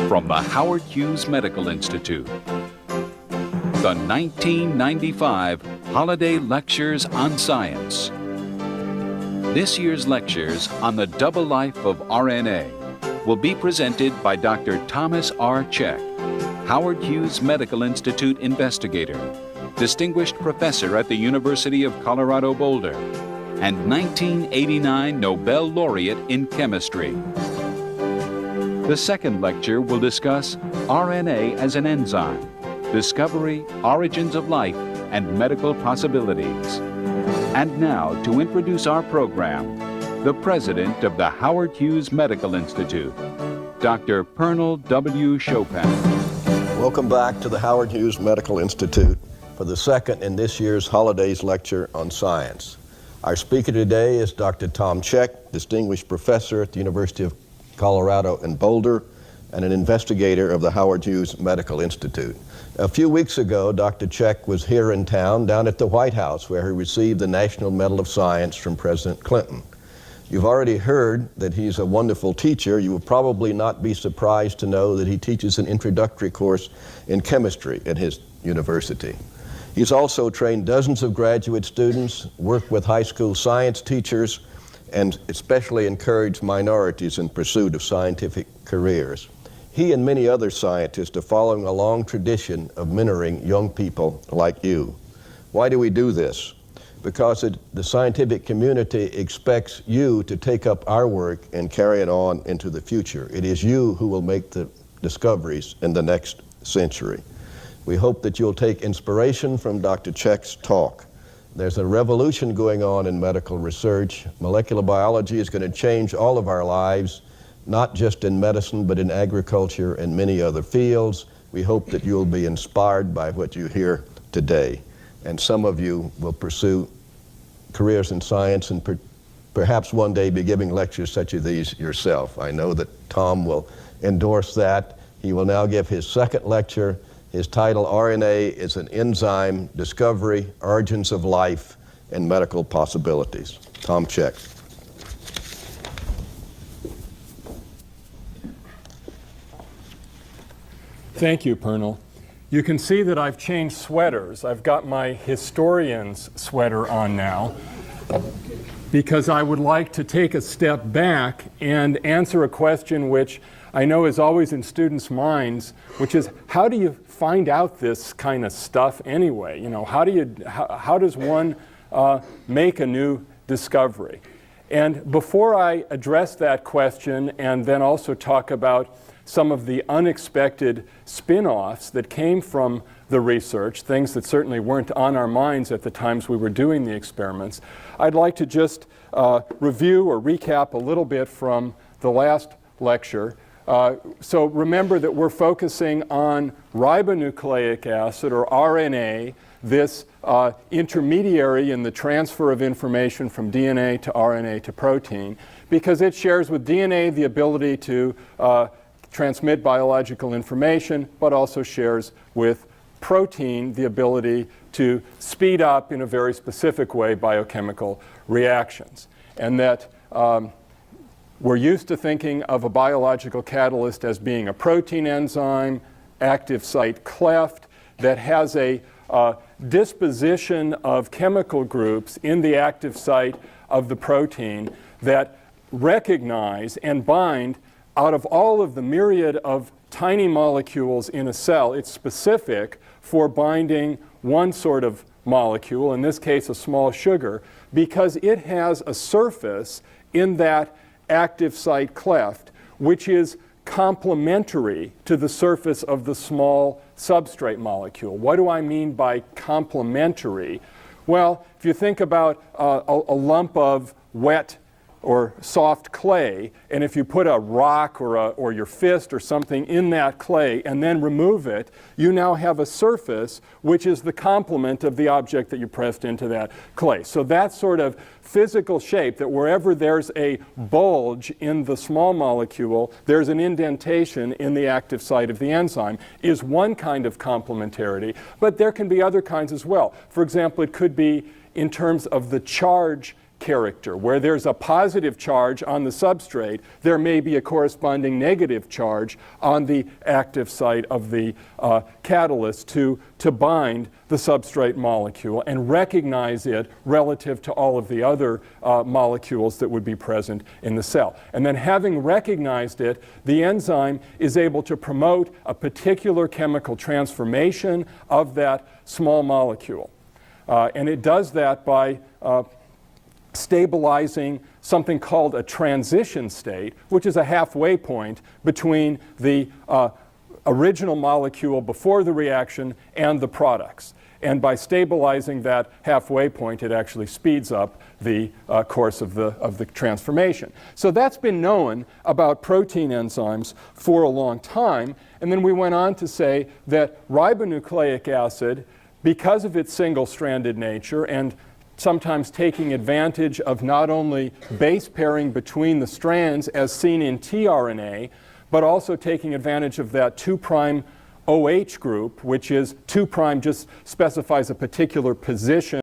From the Howard Hughes Medical Institute, the 1995 Holiday Lectures on Science. This year's lectures on the double life of RNA will be presented by Dr. Thomas R. Cech, Howard Hughes Medical Institute investigator, distinguished professor at the University of Colorado Boulder, and 1989 Nobel laureate in chemistry. The second lecture will discuss RNA as an enzyme, discovery, origins of life, and medical possibilities. And now, to introduce our program, the president of the Howard Hughes Medical Institute, Dr. Pernell W. Chopin. Welcome back to the Howard Hughes Medical Institute for the second in this year's Holidays Lecture on Science. Our speaker today is Dr. Tom Cech, distinguished professor at the University of Colorado in Boulder, and an investigator of the Howard Hughes Medical Institute. A few weeks ago, Dr. Cech was here in town, down at the White House, where he received the National Medal of Science from President Clinton. You've already heard that he's a wonderful teacher. You will probably not be surprised to know that he teaches an introductory course in chemistry at his university. He's also trained dozens of graduate students, worked with high school science teachers, and especially encouraged minorities in pursuit of scientific careers. He and many other scientists are following a long tradition of mentoring young people like you. Why do we do this? Because the scientific community expects you to take up our work and carry it on into the future. It is you who will make the discoveries in the next century. We hope that you'll take inspiration from Dr. Cech's talk. There's a revolution going on in medical research. Molecular biology is going to change all of our lives, not just in medicine, but in agriculture and many other fields. We hope that you'll be inspired by what you hear today. And some of you will pursue careers in science and perhaps one day be giving lectures such as these yourself. I know that Tom will endorse that. He will now give his second lecture. His title, RNA is an Enzyme, Discovery, Origins of Life, and Medical Possibilities. Tom Cech. Thank you, Pernell. You can see that I've changed sweaters. I've got my historian's sweater on now because I would like to take a step back and answer a question which I know is always in students' minds, which is, how do you find out this kind of stuff anyway? You know, how does one make a new discovery? And before I address that question and then also talk about some of the unexpected spin-offs that came from the research, things that certainly weren't on our minds at the times we were doing the experiments, I'd like to just review or recap a little bit from the last lecture. So remember that we're focusing on ribonucleic acid, or RNA, this intermediary in the transfer of information from DNA to RNA to protein, because it shares with DNA the ability to transmit biological information, but also shares with protein the ability to speed up in a very specific way biochemical reactions. And that we're used to thinking of a biological catalyst as being a protein enzyme, active site cleft, that has a disposition of chemical groups in the active site of the protein that recognize and bind out of all of the myriad of tiny molecules in a cell. It's specific for binding one sort of molecule, in this case a small sugar, because it has a surface in that active site cleft which is complementary to the surface of the small substrate molecule. What do I mean by complementary? Well, if you think about a lump of wet or soft clay, and if you put a rock or your fist or something in that clay and then remove it, you now have a surface which is the complement of the object that you pressed into that clay. So that sort of physical shape, that wherever there's a bulge in the small molecule, there's an indentation in the active site of the enzyme, is one kind of complementarity. But there can be other kinds as well. For example, it could be in terms of the charge character. Where there's a positive charge on the substrate, there may be a corresponding negative charge on the active site of the catalyst to bind the substrate molecule and recognize it relative to all of the other molecules that would be present in the cell. And then having recognized it, the enzyme is able to promote a particular chemical transformation of that small molecule. And it does that by stabilizing something called a transition state, which is a halfway point between the original molecule before the reaction and the products. And by stabilizing that halfway point, it actually speeds up the course of the transformation. So that's been known about protein enzymes for a long time. And then we went on to say that ribonucleic acid, because of its single-stranded nature and sometimes taking advantage of not only base pairing between the strands as seen in tRNA, but also taking advantage of that 2' OH group, which is 2' just specifies a particular position